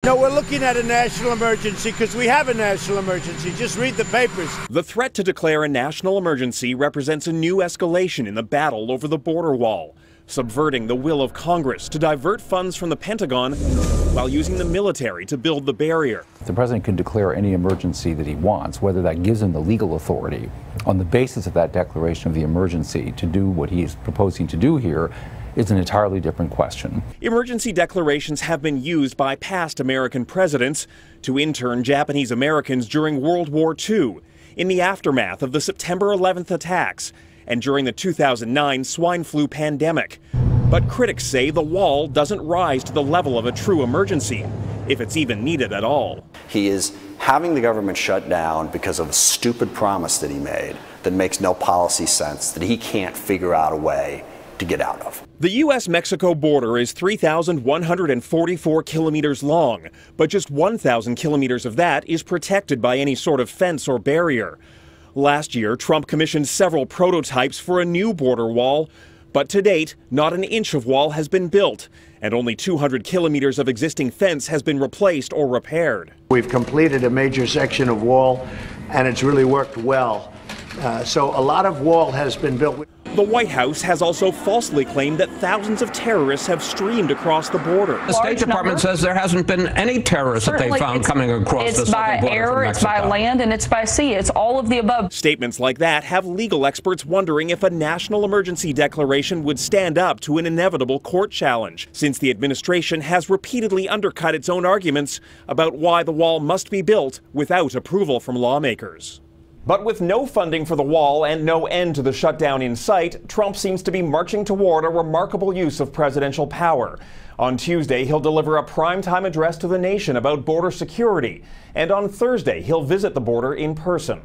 No, we're looking at a national emergency because we have a national emergency. Just read the papers. The threat to declare a national emergency represents a new escalation in the battle over the border wall, subverting the will of Congress to divert funds from the Pentagon while using the military to build the barrier. The president can declare any emergency that he wants, whether that gives him the legal authority on the basis of that declaration of the emergency to do what he is proposing to do here is an entirely different question. Emergency declarations have been used by past American presidents to intern Japanese Americans during World War II, in the aftermath of the September 11th attacks, and during the 2009 swine flu pandemic. But critics say the wall doesn't rise to the level of a true emergency, if it's even needed at all. He is having the government shut down because of a stupid promise that he made that makes no policy sense, that he can't figure out a way to get out of. The U.S. Mexico border is 3,144 kilometers long, but just 1,000 kilometers of that is protected by any sort of fence or barrier. Last year, Trump commissioned several prototypes for a new border wall, but to date, not an inch of wall has been built, and only 200 kilometers of existing fence has been replaced or repaired. We've completed a major section of wall, and it's really worked well. So a lot of wall has been built. The White House has also falsely claimed that thousands of terrorists have streamed across the border. The State Department says there hasn't been any terrorists that they found coming across the southern border from Mexico. It's by air, it's by land, and it's by sea. It's all of the above. Statements like that have legal experts wondering if a national emergency declaration would stand up to an inevitable court challenge, since the administration has repeatedly undercut its own arguments about why the wall must be built without approval from lawmakers. But with no funding for the wall and no end to the shutdown in sight, Trump seems to be marching toward a remarkable use of presidential power. On Tuesday, he'll deliver a primetime address to the nation about border security, and on Thursday, he'll visit the border in person.